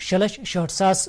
6,60,000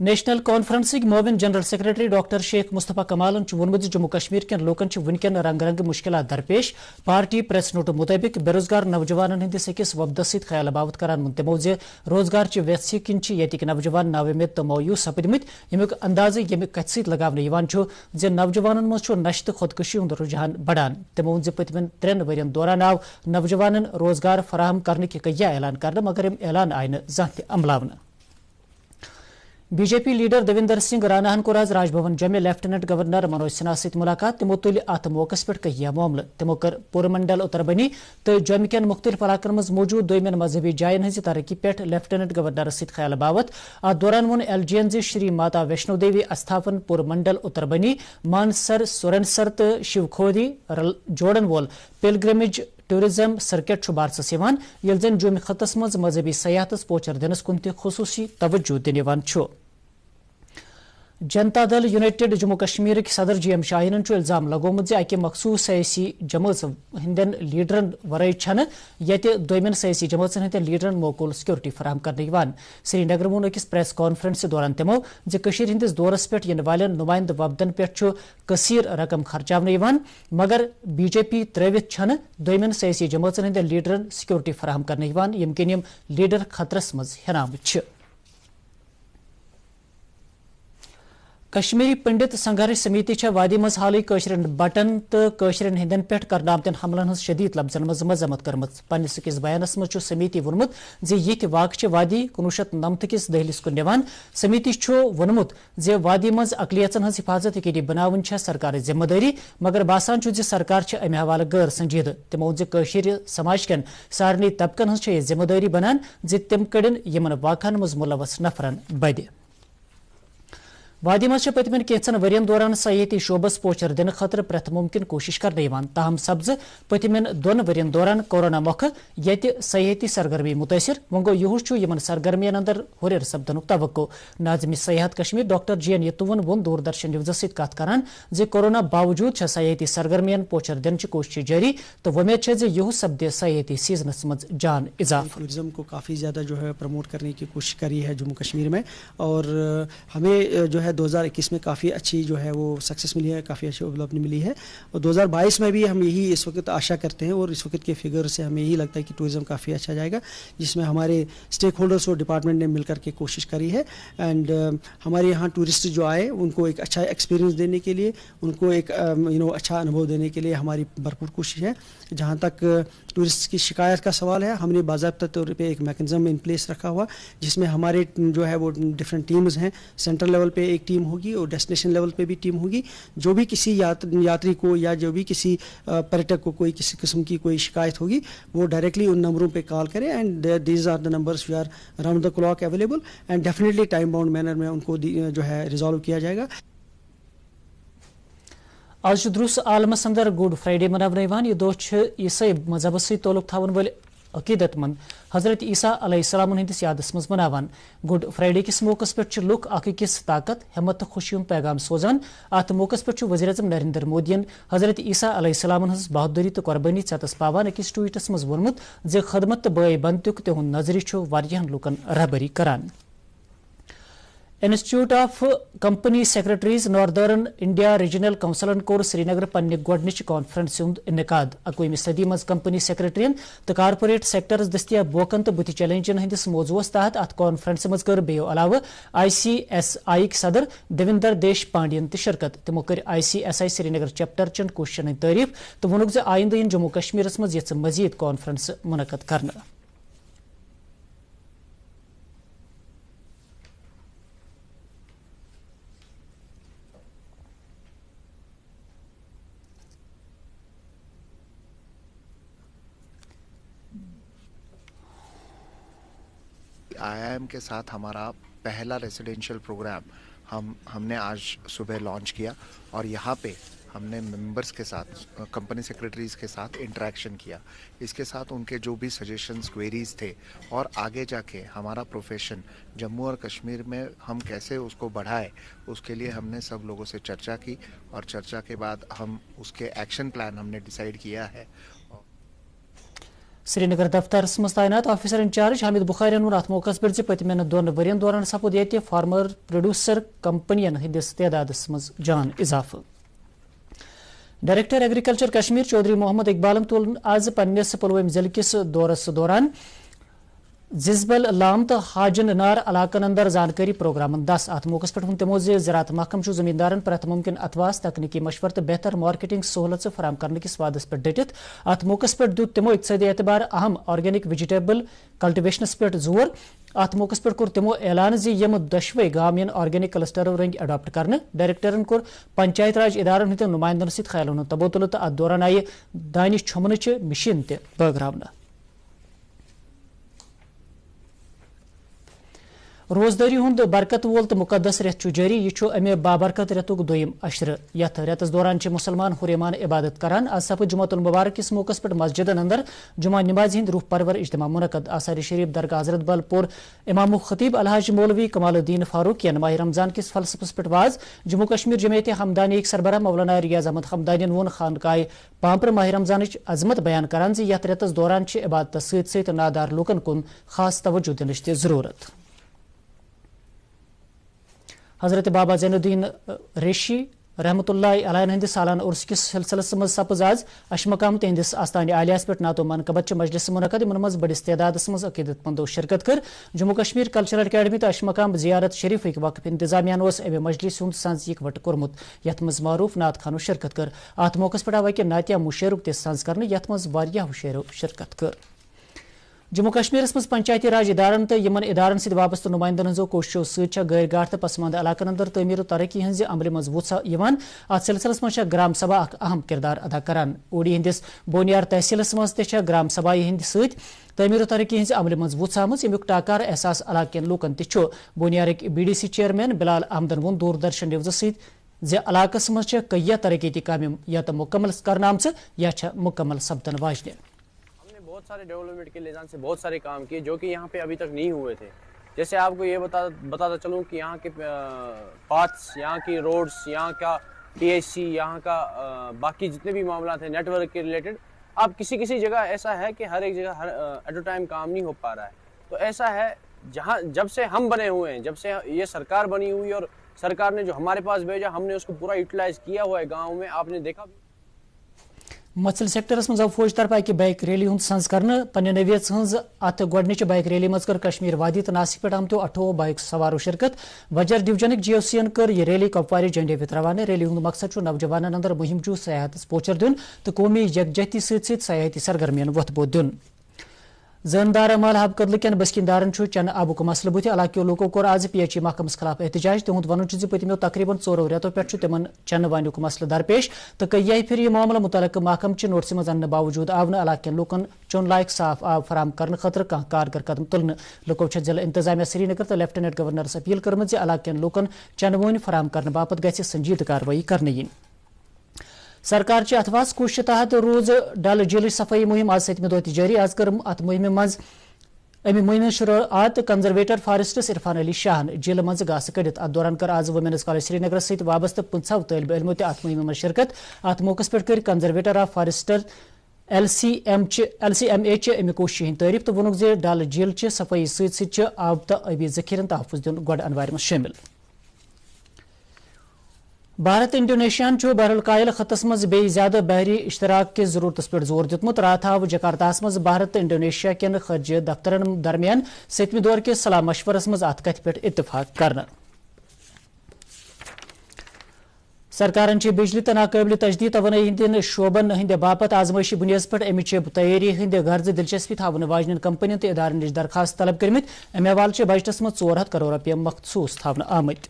National Conference مووین general secretary doctor Sheikh Mustafa کمالن وونمت جموں کشمیر کین لوکن ونکین رنگ رنگ مشکلات درپیش پارٹی پریس نوٹ مطابق بے روزگار نوجوانن ہندس اکس وفدس ست خیال باوت کران تمو روزگار چہ ویژھ کن یتک نوجوان ناومید تو مایوس سپدمت یمیک اندازہ یمہ کتھ ست لگانے نوجوانن مز نشہ تو خودکشی ہند رجحان بڑھان تمو پتمن 3 ورین دوران آو نوجوانن روزگار فراہم کرنے کیا اعلان کرنے مگر اعلان آئی زانہ عملہ B J P leader Devender Singh راناہن کور آز راج بھون جمع لیفٹیننٹ گورنر منوج سنہا ست ملاقات تمو تل ات موقع پہ کیا معاملہ تمو کر پور منڈل اتربنی تو جمع کین مختلف علاقن مز موجود دویمین مذہبی جائن ہز ترقی پہ لیفٹیننٹ گورنر ست خیال باوت ات دوران وون L G N Shri Mata Vaishno Devi استھاپن پور منڈل اتربنی مانسر سورنسر تو شیو کھودی جوڑن وول پلگرمیج ٹورزم سرکٹ بارسس یل زن جوم خطس مز مذہبی سیاحت پوچر دنس کن تہ خصوصی توجہ دن جنتا دل یونائٹڈ جموں کشمیر صدر جی ایم شاہین الزام لگومت اکہ مخصوص سیاسی جماعت ہندین لیڈرن ورائے چھنہ یت دویمین سیاسی جماعتن ہندین لیڈرن موقول سیکورٹی فراہم کرنے سری نگر وون اکس پریس کانفرنس دوران تمو ہندس دورس پہ ین والن نمائندہ وفدن پہ کثیر رقم خرچانے مگر بی جے پی تروت چھنہ دویمین سیاسی جماعتن ہندین لیڈرن سیکورٹی فراہم کرنے یم کن یم لیڈر خطرس مز ہنامت کشمیری پنڈت سنگھرش سمیتی وادی مز حالی قشرن بٹن تو قشرن ہندین پہ کرنا آمتین حملن ہز شدید لفظن مز مذمت کرمت پنس اکس بیانس مز سمیتی وونمت یہ واقع وادی 1990 کس دہلس کن نوان سمیتی وونمت وادی مز اقلیتن ہز حفاظت یقینی بناون سرکار ذمہ داری مگر باسان سرکار امہ حوالہ غیر سنجیدہ تمو سماج کن سارنی طبقن ہز یہ ذمہ داری بنان تم کڑن یمن واقعن مز ملوث نفرن بدِ وادی مز پتمن کینچن ورین دوران سیاحتی شعبس پوچر دن خاطر پریت ممکن کوشش کرنے تاہم سپز پتمن 2 ورین دوران کورونا موقع یت سیاحتی سرگرمی متاثر وگو یہ یمن سرگرمین اندر ہریر سپدن توقع ناظم سیاحت کشمیر ڈاکٹر جی این یتون وون دوردرشن نیوزس ست کت کران کورونا باوجود سیاحتی سرگرمین پوچر دن کوشش جاری تو ومید یہ سپد سیاحتی سیزنس مز جان اضافہ ٹورزم کو کافی زیادہ پروموٹ کرنے کی کوشش کری ہے جموں کشمیر میں اور ہمیں 2021 میں کافی اچھی وہ سکسیس ملی ہے کافی اچھی ڈیولپمنٹ ملی ہے اور 2022 میں بھی ہم یہی اس وقت آشا کرتے ہیں اور اس وقت کے فگر سے ہمیں یہی لگتا ہے کہ ٹورزم کافی اچھا جائے گا جس میں ہمارے اسٹیک ہولڈرس اور ڈپارٹمنٹ نے مل کر کے کوشش کری ہے اینڈ ہمارے یہاں ٹورسٹ جو آئے ان کو ایک اچھا ایکسپیرینس دینے کے لیے ان کو ایک اچھا انبھو دینے کے لیے ہماری بھرپور کوشش ہے. جہاں تک ٹورسٹ کی شکایت کا سوال ہے ہم نے باضابطہ طور پہ ایک میکنزم ان پلیس رکھا ہوا جس میں ہمارے وہ ڈفرینٹ ٹیمز ہیں. سینٹرل لیول پہ ایک ٹیم ہوگی اور ڈیسٹینیشن لیول پہ بھی ٹیم ہوگی. جو بھی کسی یاتری کو یا جو بھی کسی پریٹک کو کوئی کسی قسم کی کوئی شکایت ہوگی وہ ڈائریکٹلی ان نمبروں پہ کال کرے and these are the numbers we are around the clock available and definitely time bound manner میں ان کو ریزالو کیا جائے گا. آج دروس عالمس اندر گڈ فرائیڈے مناونہ یہ دہ عیسائی مذہب ست تعلق تھاون ول عقیدت مند حضرت عیسیٰ علیہ السلام ہندس یادس مز مناوان. گڈ فرائیڈے کس موقع پہ لوک اکس طاقت ہمت تو خوشی ہند پیغام سوزان. ات موقع پہ وزیر اعظم نریندر مودین حضرت عیسیٰ علیہ السلام ہز بہادری تو قربانی ژتس پاوان اکس ٹویٹس مز وونمت خدمت تو بے بندتک تہند نظری واریاہن لوکن رہبری کران. Institute of Company Secretaries Northern India Regional کونسلن کور سری نگر پنہ گۄڈنچ کانفرنس ہند انعقاد. 21ویں صدی مز کمپنی سیکرٹرین تو کارپوریٹ سیکٹرس دستیاب موقعن تو بت چیلنجن ہندس موضوعس تحت ات کانفرنس مز کر بیو علاوہ ICSI صدر دیویندر دیش پانڈین تہ شرکت. تمو کر ICSI سری نگر چیپٹر چن کوششن ہند تعریف تو وونک آئندہ ان جموں کشمیرس مز یژھ مزید کانفرنس منعقد کرنا. IIM کے ساتھ ہمارا پہلا ریزیڈینشیل پروگرام ہم نے آج صبح لانچ کیا اور یہاں پہ ہم نے ممبرس کے ساتھ کمپنی سیکرٹریز کے ساتھ انٹریکشن کیا. اس کے ساتھ ان کے جو بھی سجیشنز کوئریز تھے اور آگے جا کے ہمارا پروفیشن جموں اور کشمیر میں ہم کیسے اس کو بڑھائے اس کے لیے ہم نے سب لوگوں سے چرچا کی اور چرچا کے بعد ہم اس کے ایکشن پلان ہم نے ڈیسائیڈ کیا ہے. سری نگر دفترس مز تعینات آفیسر انچارج حامد بخارین وون ات موقع پہ پتمین 2 ورین دوران سپود یہ فارمر پروڈیوسر کمپنین ہندس تعدادس مز جان اضافہ. ڈائریکٹر ایگریکلچر کشمیر چودھری محمد اقبالن تول آز پنس پلوامہ ضلع کس دورس دوران ززبل لام تو حاجن نار علاقن اندر زانکاری پروگرام 10 ات موقع پہ تمو زراعت محکمہ زمیندارن پرت ممکن اتواس تکنیکی مشورہ تو بہتر مارکیٹنگ سہولت فراہم کرنے کس وعدس پہ ڈٹت. ات موقع پہ دت تمو اقتصادی اعتبار اہم آرگینک ویجیٹیبل کلٹیویشنس پہ زور. ات موقع پہ کور تمو اعلان یم دشوے گام ین آرگینک کلسٹرو رنگ اڈاپٹ کرنے. ڈائریکٹرن کور پنچایت راج ادارن ہند نمائندن ست خیالن ہند تبادلہ تو ات دوران آئی دانہ چھمنچ مشین تہ بٲگراونہٕ. روزداری ہند برکت وول تو مقدس ریت جاری. یہ امہ بابرکت ریتک دویم اشرہ. یتھ ریتس دوران مسلمان حریمان عبادت کران. آج سپد جمعۃ المبارک کس موقع پہ مسجدن اندر جمعہ نماز ہند روح پرور اجتماع منعقد. آثار شریف درگاہ حضرت بل پور امام خطیب الحاج مولوی کمال الدین فاروق ین ماہ رمضان کس فلسفس پہ واز. جموں کشمیر جمعیت حمدانی سربراہ مولانا ریاض احمد حمدانی وون خانقاہ پامپر ماہ رمضان عظمت بیان کران یتھ ریتس دوران عبادت ست نادار لوکن کن خاص توجہ دنچ تہ ضرورت. حضرت بابا زین الدین ریشی رحمۃ اللہ علیہ ہند سالانہ عرس کس سلسلس مز سپز آز اشمقام تہندس آستانہ عالیہس پہ نعت و منقبت مجلس منعقد. ان مز بڑس تعدادس مز عقیدت مندو شرکت کر. جموں کشمیر کلچرل اکیڈمی تو اشمقام زیارت شریفک وقف انتظامیہ امہ مجلس ہند سنز اکوٹ کورمت یتھ مز معروف نعت خانو شرکت کر. ات موقع پہ آو کہ نعتیہ مشیرک تہ سنز کرنے یتھ مز واریاہ مشیرو شرکت کر. جموں کشمیر مز پنچایتی راج ادارن تو یمن ادارن ست وابستہ نمائندن ہزو کوششوں ست غیر گاٹ تو پسماندہ علاقن اندر تعمیر و ترقی ہز عمل مز وسع یوان. ات سلسلس مز گرام سبھا اخ اہم کردار ادا کران. اوڑی ہندس بونیار تحصیلس مز تہ گرام سبھا ہند ست تعمیر و ترقی ہز عمل مز وسع آمت. یمیک ٹاکار احساس علاقہ کین لوکن تہ بونیارک BDC چیئرمین بلال احمدن وون دوردرشن نیوز ست علاقس مز کئی ترقیتی کامہ یا تو مکمل کرنا آمژ یا مکمل سپدن واجنہ. بہت سارے ڈیولپمنٹ کے لحاظ سے بہت سارے کام کیے جو کہ یہاں پہ ابھی تک نہیں ہوئے تھے. جیسے آپ کو یہ بتاتا چلوں کہ یہاں کے پاتھس, یہاں کی روڈز, یہاں کا THC, یہاں کا باقی جتنے بھی معاملات ہیں نیٹ ورک کے ریلیٹڈ, اب کسی جگہ ایسا ہے کہ ہر ایک جگہ ہر ایٹ اے ٹائم کام نہیں ہو پا رہا ہے. تو ایسا ہے جہاں جب سے ہم بنے ہوئے ہیں, جب سے یہ سرکار بنی ہوئی اور سرکار نے جو ہمارے پاس بھیجا ہم نے اس کو پورا یوٹیلائز کیا ہوا ہے. گاؤں میں آپ نے دیکھا مسل سیکٹرس مز آو فوج طرف اکہ بائک ریلی ہند سنز کرنے. پنہ نویت ہز ات گۄڈنچ بائک ریلی مز کر کشمیر وادی تو ناسک پہ آمتو 28 بائک سوارو شرکت. وجر ڈویژنک GOC ین کر یہ ریلی کپوار جنڈے وت روانہ. ریلی ہند مقصد نوجوانن اندر مہم جو سیاحت پوچر دن تو قومی یکجہتی ست سیاحتی سرگرمین وتھ بوت دن. زندار مال حب قدل کن بسکندارن چنہ آبک مسلہ بت. علاقہ لوکو کور آز PHE محکمس خلاف احتجاج. تہد ون پتمو تقریباً 4 ریتو پہ تمن چنہ وانک مسلہ درپیش تو کئی پھر یہ معاملہ متعلقہ محکمہ چہ نوٹس مز انہ باوجود آو علاقہ کن لوکن چون لائق صاف آب فراہم کرنے خاطر کھانا کارگر قدم تلنے. لوکو ضلع انتظامیہ سری نگر تو لیفٹیننٹ گورنرس اپیل کرم علاقہ کن لوکن چنہ ون فراہم کرنے باپت گژھِ سنجیدہ کاروٲیی کرنے ین. سرکار چہ اتواس کوشش تحت روز ڈل جیل صفائی مہم آج 7 دہ جاری. آز کر ات مہم مز امہ مہم شروعات کنزرویٹر فارسٹس عرفان علی شاہن جیل مز گاسہ کڑت. ات دوران کر آز وومینز کالج سری نگر ست وابستہ 50 طالب علمو تہ ات مہم مز شرکت. ات موقع پہ کر کنزرویٹر آف فارسٹر LCMA چہ امہ کوشش ہند تعریف تو وونک ڈل جیل چہ صفائی ست آب تو آبی ذخیرن تحفظ دن گۄڈ انوار مز شامل. بھارت انڈونیشیاہن بحر الکاہل خطس مز بے زیادہ بحری اشتراک کس ضرورت پہ زور دتمت. رات آو جکارتاس مز بھارت انڈونیشیا کن خارجہ دفترن درمیان 7 دور کس صلاح مشورس مز ات کتھ پہ اتفاق کرنا. سرکارن بجلی تو ناقابل تجدید توانائی ہند شعبن ہند باپت آزمائشی بنیاد پہ امچ تیاری ہند غرض دلچسپی تھون واجن کمپنین تو ادارن نش درخواست طلب کرمت. امہ حوالہ بجٹس مز 400 کروڑ رۄپیہِ مخصوص تھون آمت.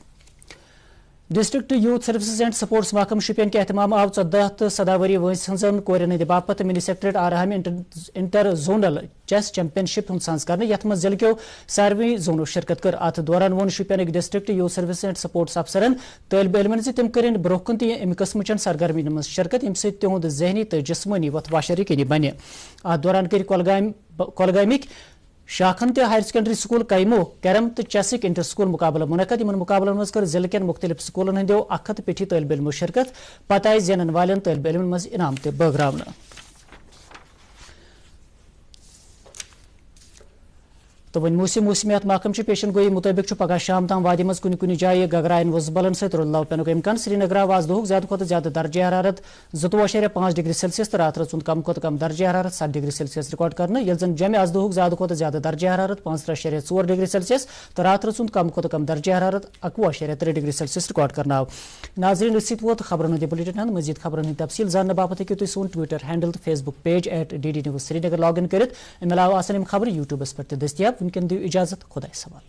District youth services and sports محکمہ شوپین کے اہتمام آو 14 تو 17 وری وٲنٛسہِ ہٕنٛزن کورٮ۪ن ہٕنٛدِ باپت منی سیکٹریٹ آرہامہِ inter zonal chess championship ہُنٛد سنز کرنہٕ یتھ منٛز ضلع کیو ساروٕے زونو شرکت کر. اتھ دوران ووٚن شوپینٕکۍ district youth services and sports افسرن طالب علمن زِ تِم کٔرِنۍ برونٛہہ کُن تہِ امہِ قٕسمٕچن سرگرمین منٛز شرکت ییٚمہِ سۭتۍ تِہُنٛد ذہنی تہٕ جسمٲنی وتھ واشر یقینی بنہِ. اتھ دوران کٔرۍ کۄلگامٕکۍ شاخن تہ ہائر سیکنڈری سکول کیمو کیرم تو چیسک انٹر سکول مقابلہ منعقد. ان مقابلن مز کر ضلع کن مختلف سکولن ہندو 100 پیٹھی طالب علمو شرکت. پتہ آئی زینن والن طالب علمن مز انعام تہ بٲگراونہٕ. تو ون موسمیات محکم پیشن گوئی مطابق پگہ شام تام وادی مز کن کن جائیں گگرائن وزبلن ست رودلو پینک امکان سری نگر آز دہک زیادہ کھت زیادہ درجہ حرارت 22.5 ڈگری سیلسیس تو رات رات کم کھت کم درجہ حرارت 7 ڈگری سیلسیس ریکارڈ کرنا یل زن جمع آز دہک زیادہ کھت زیادہ درجہ حرارت 15.4 ڈگری سیلسیس تو رات رات کم کھت کم درجہ حرارت 21.3 ڈگری سیلسیس ریکارڈ کرنا آو ناظرین اس ووت خبرن ہند بلٹن ہند مزید خبرن ہند تفصیل زاننے باپت ہیکو تھی سون ٹویٹر ہینڈل تو Facebook page @DD News Srinagar log in کرت امہ علاوہ آسن خبر یوٹیوبس پر دستیاب ونکن دیو اجازت خدا سوال